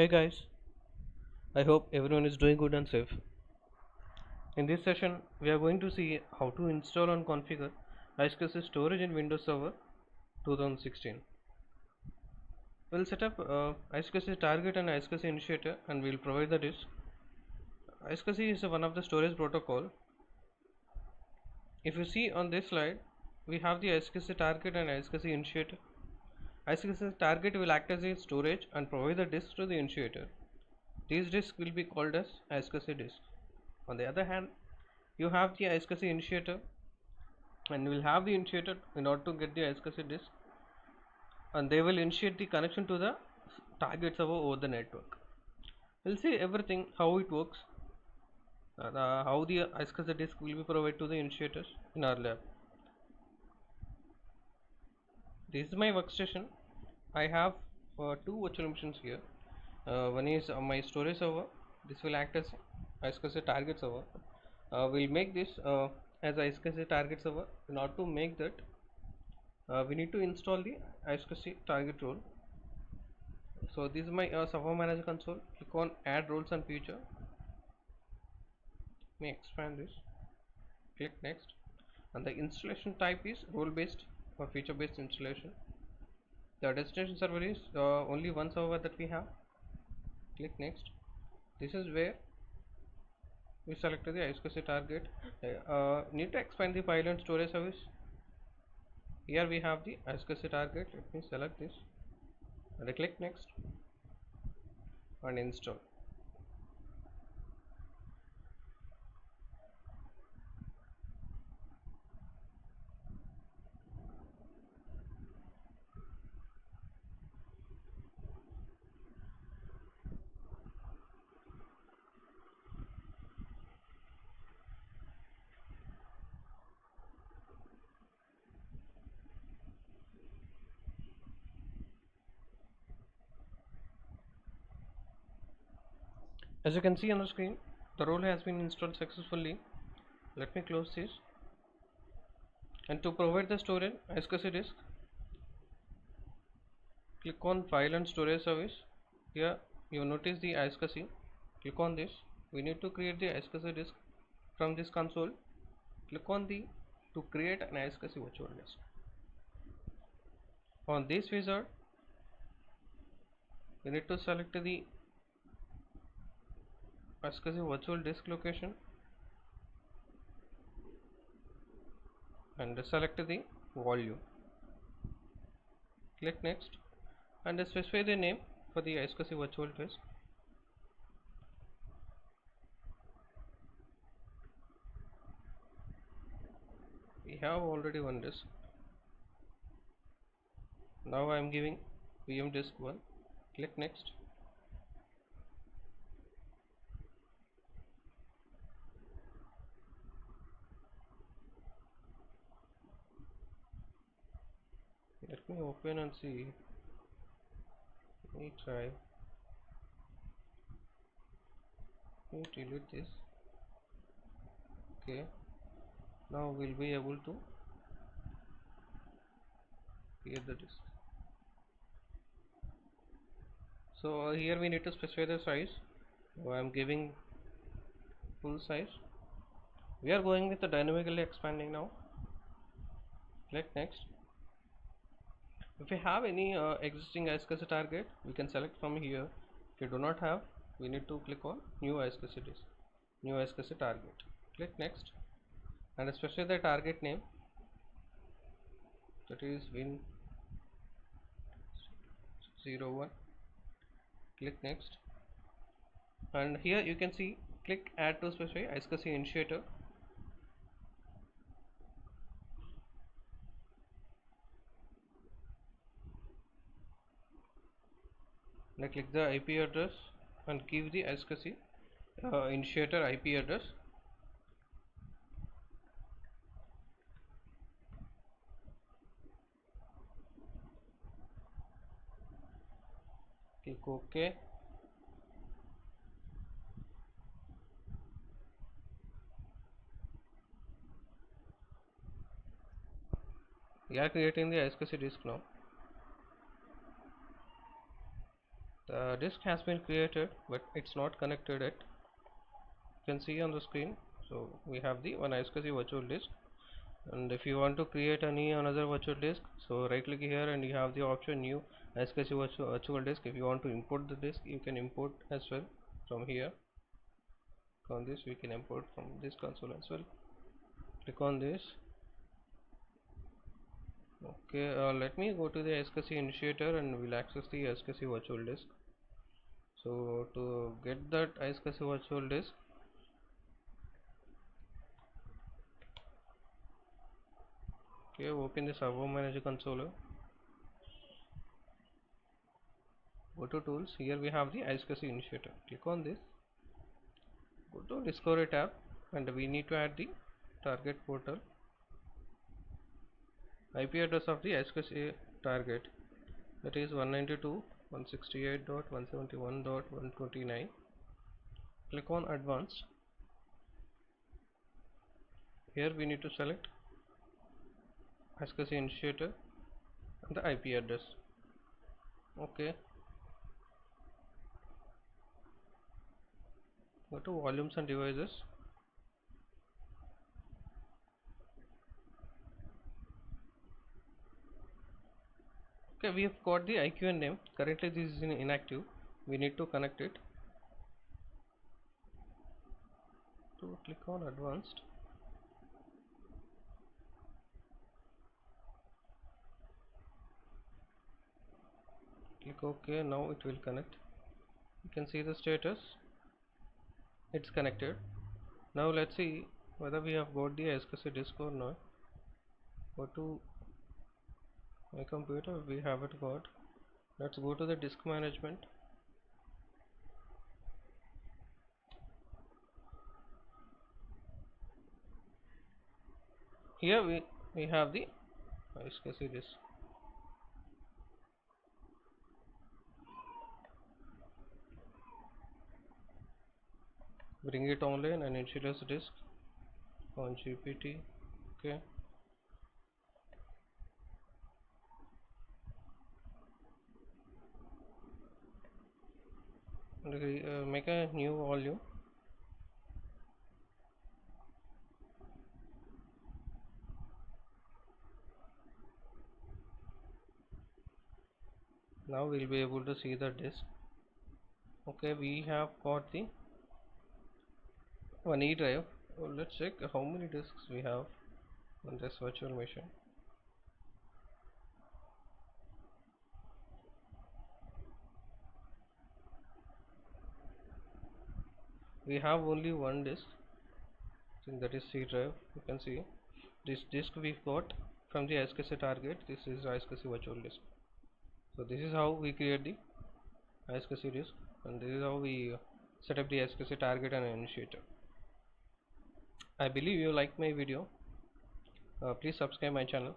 Hey guys, I hope everyone is doing good and safe. In this session, we are going to see how to install and configure iSCSI storage in Windows Server 2016. We'll set up iSCSI target and iSCSI initiator and we'll provide the disk. iSCSI is one of the storage protocol. If you see on this slide, we have the iSCSI target and iSCSI initiator. iSCSI target will act as a storage and provide the disk to the initiator. These disks will be called as iSCSI disk. On the other hand, you have the iSCSI initiator and will have the initiator in order to get the iSCSI disk, and they will initiate the connection to the target server over the network. We'll see everything how it works, how the iSCSI disk will be provided to the initiators in our lab. This is my workstation. I have two virtual machines here. One is my storage server. This will act as iSCSI target server. We'll make this as iSCSI target server. In order to make that, we need to install the iSCSI target role. So this is my server manager console. Click on add roles and feature. Let me expand this. Click next, and the installation type is role based or feature based installation. The destination server is only one server that we have. Click next. This is where we selected the iSCSI target. Need to expand the file and storage service. Here we have the iSCSI target. Let me select this and I click next and install. As you can see on the screen, the role has been installed successfully. Let me close this. And to provide the storage iSCSI disk, click on file and storage service. Here you notice the iSCSI. Click on this. We need to create the iSCSI disk from this console. Click on the to create an iSCSI virtual disk. On this wizard, you need to select the iSCSI virtual disk location and select the volume. Click next and specify the name for the iSCSI virtual disk. We have already one disk. Now I am giving VM disk 1. Click next. Let me open and see. Let me try. Let me delete this. Okay. Now we'll be able to create the disk. So here we need to specify the size. So I am giving full size. We are going with the dynamically expanding now. Click next. If we have any existing iSCSI target, we can select from here. If you do not have, we need to click on new iSCSI disk, new iSCSI target. Click next and specify the target name, that is Win01. Click next and here you can see click add to specify iSCSI initiator. Now click the IP address and give the iSCSI initiator IP address. Click OK. We are creating the iSCSI disk now. The disk has been created, but it's not connected yet. You can see on the screen. So we have the one iSCSI virtual disk, and if you want to create any another virtual disk, so right click here and you have the option new iSCSI virtual disk. If you want to import the disk, you can import as well from here. On this, we can import from this console as well. Click on this. Okay, let me go to the iSCSI initiator and we'll access the iSCSI virtual disk. So to get that iSCSI virtual disk, okay, open the servo manager controller, go to tools. Here we have the iSCSI initiator. Click on this, go to discovery tab, and we need to add the target portal. IP address of the iSCSI target, that is 192.168.171.129. Click on advanced. Here we need to select iSCSI initiator and the IP address. Okay, go to volumes and devices. Okay, we have got the IQN name. Currently this is inactive. We need to connect it. To click on advanced. Click OK. Now it will connect. You can see the status. It's connected. Now let's see whether we have got the iSCSI disk or not. Go to my computer. We have it got. Let's go to the disk management. Here we have the iSCSI disk. Bring it online and initialize disk on GPT. Okay. Make a new volume. Now we'll be able to see the disk. Okay, we have got the one E drive. Let's check how many disks we have on this virtual machine. We have only one disk, that is C drive. You can see this disk we got from the iSCSI target. This is iSCSI virtual disk. So this is how we create the iSCSI disk, and this is how we set up the iSCSI target and initiator. I believe you like my video. Please subscribe my channel.